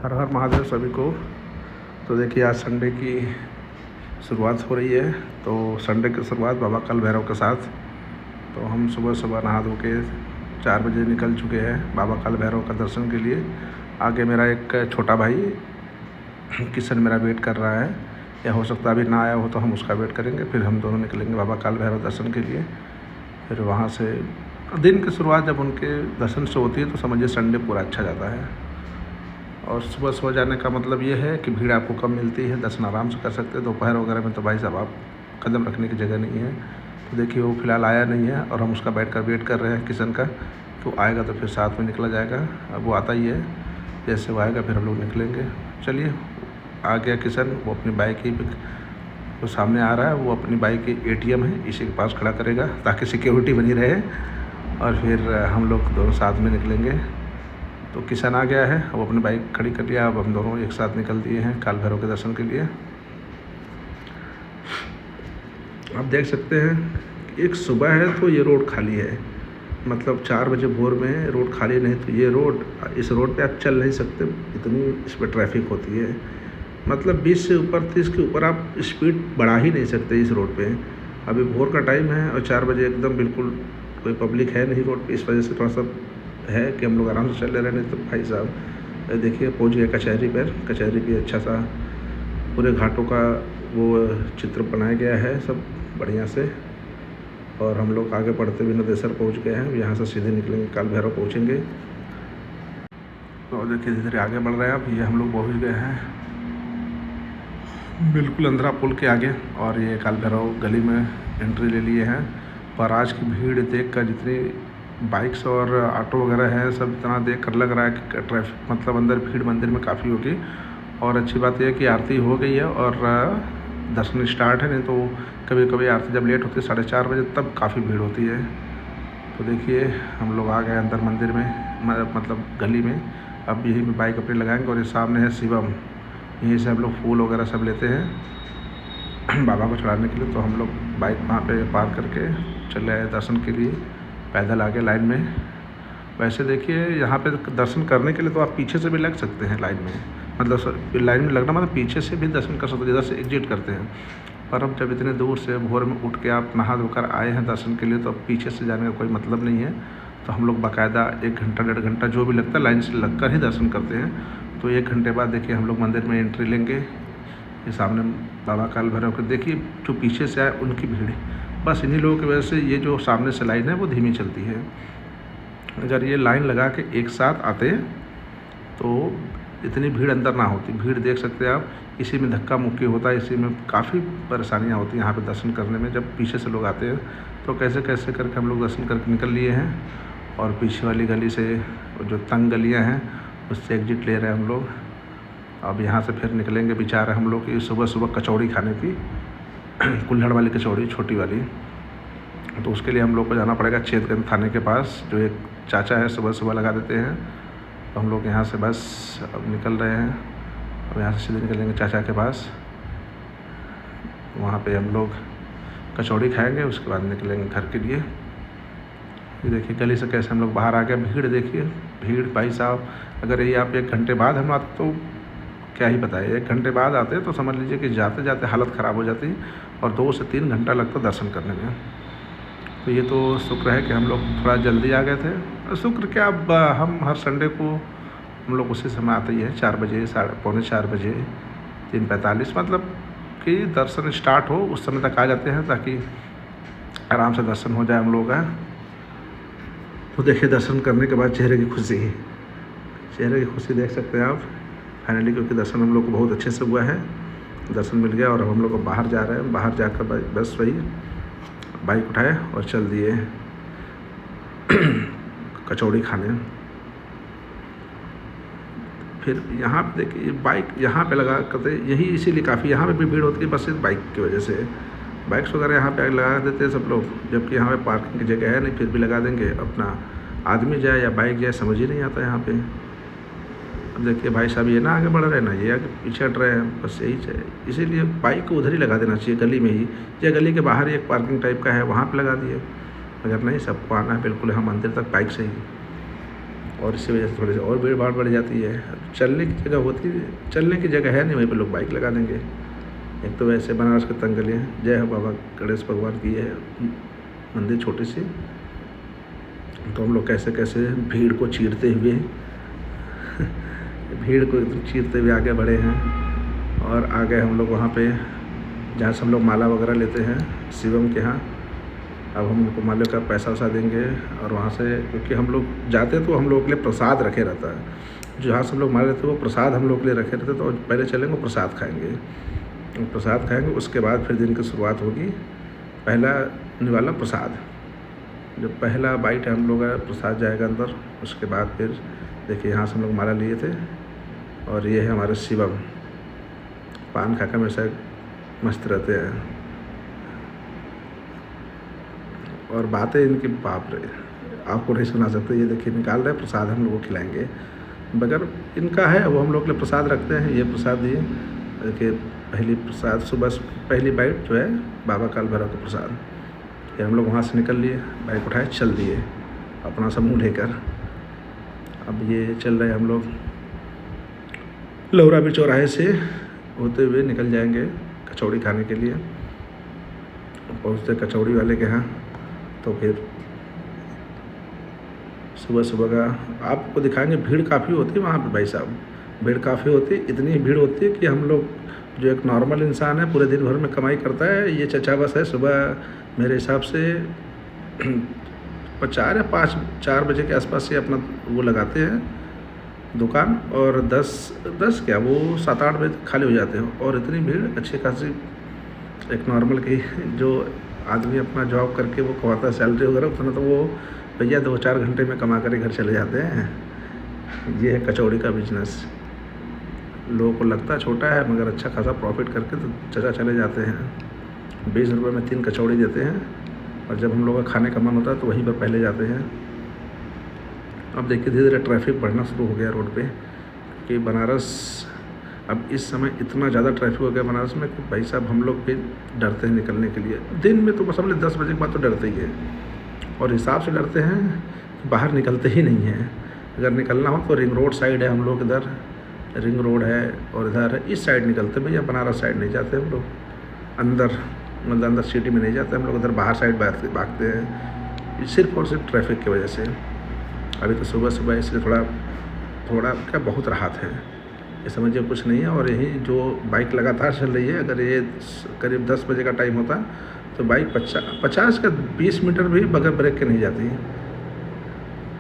हर हर महादेव सभी को। तो देखिए आज संडे की शुरुआत हो रही है। तो संडे की शुरुआत बाबा काल भैरव के साथ। तो हम सुबह सुबह नहा धो के 4 बजे निकल चुके हैं बाबा काल भैरव का दर्शन के लिए। आगे मेरा एक छोटा भाई किशन मेरा वेट कर रहा है, या हो सकता है अभी ना आया हो तो हम उसका वेट करेंगे। फिर हम दोनों निकलेंगे बाबा काल भैरव दर्शन के लिए। फिर वहाँ से दिन की शुरुआत जब उनके दर्शन से होती है तो समझिए संडे पूरा अच्छा जाता है। और सुबह सुबह जाने का मतलब ये है कि भीड़ आपको कम मिलती है, दर्शन आराम से कर सकते हैं। दोपहर वगैरह में तो भाई साहब आप कदम रखने की जगह नहीं है। तो देखिए वो फ़िलहाल आया नहीं है और हम उसका बैठ कर वेट कर रहे हैं किशन का। तो आएगा तो फिर साथ में निकला जाएगा। अब वो आता ही है, जैसे वो आएगा फिर हम लोग निकलेंगे। चलिए आ गया किशन, वो अपनी बाइक ही वो सामने आ रहा है। वो अपनी बाइक की ATM है, इसी के पास खड़ा करेगा ताकि सिक्योरिटी बनी रहे। और फिर हम लोग दोनों साथ में निकलेंगे। तो किशन आ गया है, वो अपनी बाइक खड़ी कर लिया। अब हम दोनों एक साथ निकल दिए हैं काल भैरव के दर्शन के लिए। आप देख सकते हैं एक सुबह है तो ये रोड खाली है, मतलब 4 बजे भोर में रोड खाली नहीं तो ये रोड, इस रोड पे आप चल नहीं सकते, इतनी इस पर ट्रैफिक होती है। मतलब 20 से ऊपर 30 के ऊपर आप स्पीड बढ़ा ही नहीं सकते इस रोड पे। अभी भोर का टाइम है और 4 बजे एकदम बिल्कुल कोई पब्लिक है नहीं रोड पे। इस वजह से थोड़ा सा है कि हम लोग आराम से चल ले रहे हैं। नहीं तो भाई साहब देखिए पहुंच गए कचहरी पर। कचहरी भी अच्छा सा पूरे घाटों का वो चित्र बनाया गया है सब बढ़िया से। और हम लोग आगे बढ़ते हुए नदेसर पहुंच गए हैं। यहाँ से सीधे निकलेंगे काल भैरव पहुँचेंगे। तो देखिए धीरे धीरे आगे बढ़ रहे हैं। अब ये हम लोग पहुँच गए हैं बिल्कुल अंधरा पुल के आगे। और ये काल भैरव गली में एंट्री ले लिए हैं। पर आज की भीड़ देख कर, जितनी बाइक्स और ऑटो वगैरह है सब, इतना देख कर लग रहा है कि ट्रैफिक मतलब अंदर भीड़ मंदिर में काफ़ी होगी। और अच्छी बात यह है कि आरती हो गई है और दर्शन स्टार्ट है। नहीं तो कभी कभी आरती जब लेट होती है 4:30 बजे तब काफ़ी भीड़ होती है। तो देखिए हम लोग आ गए अंदर मंदिर में, मतलब गली में। अब यहीं पे बाइक अपनी लगाएंगे और ये सामने है शिवम। यहीं से हम लोग फूल वगैरह सब लेते हैं बाबा को चढ़ाने के लिए। तो हम लोग बाइक वहाँ पे पार्क करके चले आए दर्शन के लिए, पैदल आगे लाइन में। वैसे देखिए यहाँ पे दर्शन करने के लिए तो आप पीछे से भी लग सकते हैं लाइन में, मतलब लाइन में लगना मतलब पीछे से भी दर्शन कर सकते हैं, इधर से एग्जिट करते हैं। पर अब जब इतने दूर से भोर में उठ के आप नहा धोकर आए हैं दर्शन के लिए, तो अब पीछे से जाने का कोई मतलब नहीं है। तो हम लोग बाकायदा 1 घंटा 1.5 घंटा जो भी लगता है लाइन से लगकर ही दर्शन करते हैं। तो 1 घंटे बाद देखिए हम लोग मंदिर में एंट्री लेंगे। ये सामने बाबा काल भैरव के देखिए, जो पीछे से आए उनकी भीड़, बस इन्हीं लोगों की वजह से ये जो सामने से लाइन है वो धीमी चलती है। अगर ये लाइन लगा के एक साथ आते तो इतनी भीड़ अंदर ना होती। भीड़ देख सकते हैं आप, इसी में धक्का मुक्की होता है, इसी में काफ़ी परेशानियाँ होती हैं यहाँ पे दर्शन करने में जब पीछे से लोग आते हैं। तो कैसे कैसे करके हम लोग दर्शन करके निकल लिए हैं। और पीछे वाली गली से जो तंग गलियाँ हैं उससे एग्जिट ले रहे हैं हम लोग। अब यहाँ से फिर निकलेंगे, विचार है हम लोग की सुबह सुबह कचौड़ी खाने की कुल्हड़ वाली कचौड़ी छोटी वाली। तो उसके लिए हम लोग को जाना पड़ेगा चेतगंज थाने के पास, जो एक चाचा है सुबह सुबह लगा देते हैं। तो हम लोग यहाँ से बस अब निकल रहे हैं। अब यहाँ से सीधे निकलेंगे चाचा के पास, वहाँ पे हम लोग कचौड़ी खाएंगे, उसके बाद निकलेंगे घर के लिए। ये देखिए गली से कैसे हम लोग बाहर आ गए। भीड़ देखिए, भीड़ भाई साहब, अगर ये आप 1 घंटे बाद हम आते तो क्या ही बताएं। 1 घंटे बाद आते तो समझ लीजिए कि जाते जाते हालत ख़राब हो जाती और 2 से 3 घंटा लगता दर्शन करने में। तो ये तो शुक्र है कि हम लोग थोड़ा जल्दी आ गए थे। शुक्र क्या, अब हम हर संडे को हम लोग उसी समय आते ही हैं, 4 बजे, 3:45 बजे, 3:45, मतलब कि दर्शन स्टार्ट हो उस समय तक आ जाते हैं ताकि आराम से दर्शन हो जाए हम लोग का। तो देखिए दर्शन करने के बाद चेहरे की खुशी देख सकते हैं आप फाइनली, क्योंकि दर्शन हम लोग को बहुत अच्छे से हुआ है, दर्शन मिल गया। और हम लोग को बाहर जा रहे हैं। बाहर जाकर बस वही बाइक उठाए और चल दिए कचौड़ी खाने। फिर यहाँ पे देखिए बाइक यहाँ पे लगा करते यही, इसीलिए काफ़ी यहाँ पे भी भीड़ होती है बस इस बाइक की वजह से। बाइक्स वगैरह यहाँ पे लगा देते हैं सब लोग, जबकि यहाँ पे पार्किंग की जगह है नहीं, फिर भी लगा देंगे। अपना आदमी जाए या बाइक जाए समझ ही नहीं आता यहाँ पे। अब देखिए भाई साहब ये ना आगे बढ़ रहे हैं ना ये आगे पीछे हट रहे हैं, बस यही चाहिए। इसीलिए बाइक को उधर ही लगा देना चाहिए गली में ही, या गली के बाहर ही एक पार्किंग टाइप का है वहाँ पे लगा दिए। अगर नहीं सबको आना है बिल्कुल यहाँ मंदिर तक बाइक से ही। और इसी वजह से थोड़ी सी और भीड़ भाड़ बढ़ जाती है। चलने की जगह होती, चलने की जगह है नहीं, वहीं पर लोग बाइक लगा देंगे। एक तो वैसे बनारस के तंग गली हैं। जय हो बाबा गणेश भगवान की है मंदिर छोटी सी, तो हम लोग कैसे कैसे भीड़ को चीरते हुए भीड़ को एकदम चीरते हुए आगे बढ़े हैं। और आगे हम लोग वहाँ पे जहाँ से हम लोग माला वगैरह लेते हैं शिवम के यहाँ, अब हम उनको माले का पैसा वैसा देंगे। और वहाँ से क्योंकि हम लोग जाते तो हम लोग के लिए प्रसाद रखे रहता है, जहाँ से हम लोग माले लेते वो प्रसाद हम लोग के लिए रखे रहते, तो पहले चलेंगे प्रसाद खाएँगे। प्रसाद खाएँगे उसके बाद फिर दिन की शुरुआत होगी। पहला निवाला प्रसाद, जब पहला बाइट हम लोग का प्रसाद जाएगा अंदर, उसके बाद फिर देखिए यहाँ से हम लोग माला लिए थे। और ये है हमारे शिवम, पान खा कर हमेशा मस्त रहते हैं। और बातें इनकी बाप रे आपको नहीं सुना सकते। ये देखिए निकाल रहे हैं प्रसाद, हम लोग को खिलाएंगे। बगैर इनका है वो हम लोग के लिए प्रसाद रखते हैं। ये प्रसाद दिए, देखिए पहली प्रसाद सुबह पहली बाइट जो है बाबा काल भैरव का प्रसाद। फिर हम लोग वहाँ से निकल लिए, बाइक उठाए चल दिए अपना समूह लेकर। अब ये चल रहे हम लोग लौरा भी चौराहे से होते हुए निकल जाएंगे कचौड़ी खाने के लिए। पहुँचते कचौड़ी वाले के यहाँ, तो फिर सुबह सुबह का आपको दिखाएंगे। भीड़ काफ़ी होती है वहाँ पे भाई साहब, भीड़ काफ़ी होती है। इतनी भीड़ होती है कि हम लोग जो एक नॉर्मल इंसान है पूरे दिन भर में कमाई करता है, ये चचा बस है सुबह मेरे हिसाब से 4 या 4 बजे के आसपास से अपना वो लगाते हैं दुकान, और 10 क्या वो 7-8 बजे तक खाली हो जाते हैं। और इतनी भीड़ अच्छी खासी, एक नॉर्मल की जो आदमी अपना जॉब करके वो कमाता है सैलरी वगैरह, उतना तो वो भैया 2-4 घंटे में कमा कर घर चले जाते हैं। ये है कचौड़ी का बिजनेस। लोगों को लगता है छोटा है मगर अच्छा खासा प्रॉफिट करके तो चचा चले जाते हैं। 20 रुपये में 3 कचौड़ी देते हैं, और जब हम लोग का खाने का मन होता है तो वहीं पर पहले जाते हैं। अब देखिए धीरे धीरे ट्रैफिक बढ़ना शुरू हो गया रोड पे, कि बनारस अब इस समय इतना ज़्यादा ट्रैफिक हो गया बनारस में कि भाई साहब हम लोग भी डरते हैं निकलने के लिए। दिन में तो बस हमने 10 बजे के बाद तो डरते ही है, और हिसाब से डरते हैं कि बाहर निकलते ही नहीं हैं। अगर निकलना हो तो रिंग रोड साइड है, हम लोग इधर रिंग रोड है और इधर है, इस साइड निकलते भैया। बनारस साइड नहीं जाते हम लोग, अंदर मतलब अंदर सिटी में नहीं जाते हम लोग, इधर बाहर साइड भागते हैं, सिर्फ और सिर्फ ट्रैफिक की वजह से। अभी तो सुबह सुबह इसलिए थोड़ा क्या बहुत राहत है, ये समझिए कुछ नहीं है। और यही जो बाइक लगातार चल रही है, अगर ये करीब 10 बजे का टाइम होता तो बाइक 50 का 20 मीटर भी बगैर ब्रेक के नहीं जाती।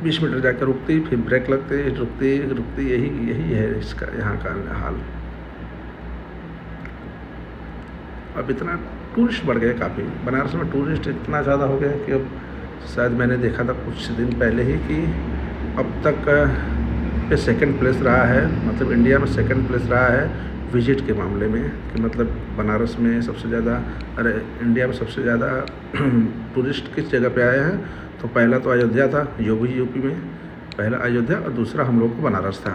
20 मीटर जाकर रुकती, फिर ब्रेक लगती, रुकती, यही है इसका यहाँ का हाल। अब इतना टूरिस्ट बढ़ गए काफ़ी, बनारस में टूरिस्ट इतना ज़्यादा हो गया कि अब शायद मैंने देखा था कुछ दिन पहले ही कि अब तक पे सेकंड प्लेस रहा है, मतलब इंडिया में सेकंड प्लेस रहा है विजिट के मामले में, कि मतलब बनारस में सबसे ज़्यादा, अरे इंडिया में सबसे ज़्यादा टूरिस्ट किस जगह पे आए हैं। तो पहला तो अयोध्या था, यूपी में पहला अयोध्या, और दूसरा हम लोग को बनारस था।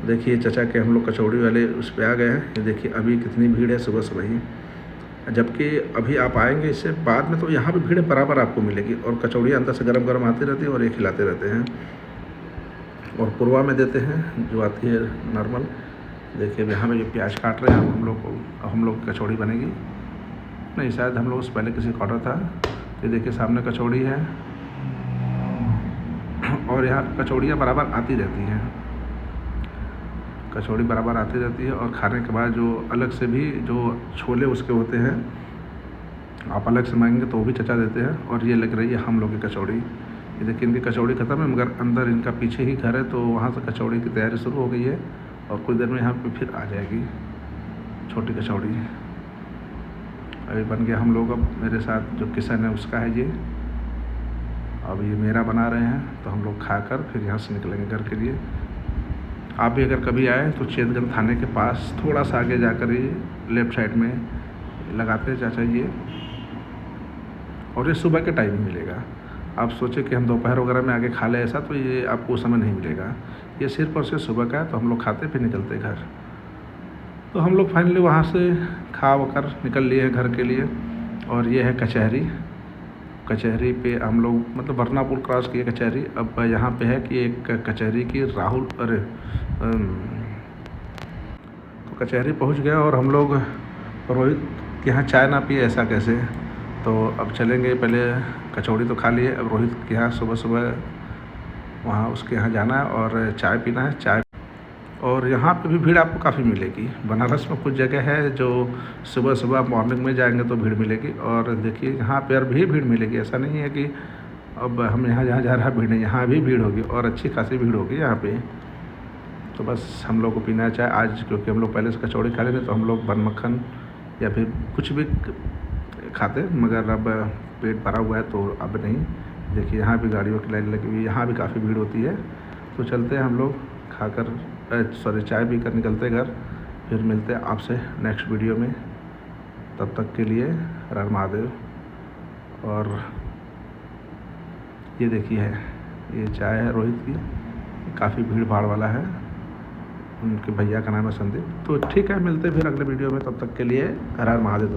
देखिए चचा के हम लोग कचौड़ी वाले उस पर आ गए हैं। ये देखिए अभी कितनी भीड़ है सुबह सुबह ही, जबकि अभी आप आएंगे इससे बाद में तो यहाँ पे भीड़ बराबर आपको मिलेगी। और कचौड़ियाँ अंदर से गरम गरम आती रहती है और ये खिलाते रहते हैं, और पुरवा में देते हैं जो आती है नॉर्मल। देखिए यहाँ में जो प्याज काट रहे हैं हम लोग की कचौड़ी बनेगी नहीं, शायद हम लोग उससे पहले किसी का ऑर्डर था। ये देखिए सामने कचौड़ी है, और यहाँ पर कचौड़ियाँ बराबर आती रहती हैं, कचौड़ी बराबर आती रहती है। और खाने के बाद जो अलग से भी जो छोले उसके होते हैं, आप अलग से मांगेंगे तो वो भी चचा देते हैं। और ये लग रही है हम लोग की कचौड़ी। ये देखिए इनकी कचौड़ी ख़त्म है, मगर अंदर इनका पीछे ही घर है, तो वहाँ से कचौड़ी की तैयारी शुरू हो गई है, और कुछ देर में यहाँ पे फिर आ जाएगी छोटी कचौड़ी। अभी बन गया हम लोग, अब मेरे साथ जो किशन है उसका है ये, अब ये मेरा बना रहे हैं, तो हम लोग खाकर फिर यहाँ से निकलेंगे घर के लिए। आप भी अगर कभी आए तो चेतगंज थाने के पास थोड़ा सा आगे जाकर ही लेफ़्ट साइड में लगाते हैं चाचा ये, और ये सुबह के टाइम मिलेगा। आप सोचे कि हम दोपहर वगैरह में आगे खा लें ऐसा, तो ये आपको उस समय नहीं मिलेगा, ये सिर्फ और सिर्फ सुबह का है। तो हम लोग खाते फिर निकलते घर। तो हम लोग फाइनली वहाँ से खा वकर निकल लिए घर के लिए। और ये है कचहरी, कचहरी पे हम लोग मतलब बरनापुर क्रॉस किए कचहरी। अब यहाँ पे है कि एक कचहरी की राहुल तो कचहरी पहुँच गए और हम लोग रोहित के यहाँ चाय ना पिए ऐसा कैसे। तो अब चलेंगे, पहले कचौड़ी तो खा लिए, अब रोहित के यहाँ सुबह सुबह वहाँ उसके यहाँ जाना है और चाय पीना है। चाय और यहाँ पे भी भीड़ आपको काफ़ी मिलेगी। बनारस में कुछ जगह है जो सुबह सुबह मॉर्निंग में जाएंगे तो भीड़ मिलेगी, और देखिए यहाँ पर भी भीड़ मिलेगी। ऐसा नहीं है कि अब हम यहाँ जहाँ जा रहा है भीड़ नहीं, यहाँ भी भीड़ होगी और अच्छी खासी भीड़ होगी यहाँ पे। तो बस हम लोग को पीना है चाय आज, क्योंकि हम लोग पहले से कचौड़ी खा लेते तो हम लोग बन मक्खन या फिर कुछ भी खाते, मगर अब पेट भरा हुआ है तो अब नहीं। देखिए यहाँ भी गाड़ियों की लाइन लगी हुई है, यहाँ भी काफ़ी भीड़ होती है। तो चलते हैं हम लोग खाकर चाय पी कर निकलते घर। फिर मिलते हैं आपसे नेक्स्ट वीडियो में, तब तक के लिए हर हर महादेव। और ये देखिए है, ये चाय है रोहित की, काफ़ी भीड़ भाड़ वाला है। उनके भैया का नाम है संदीप। तो ठीक है, मिलते हैं फिर अगले वीडियो में, तब तक के लिए हर हर महादेव।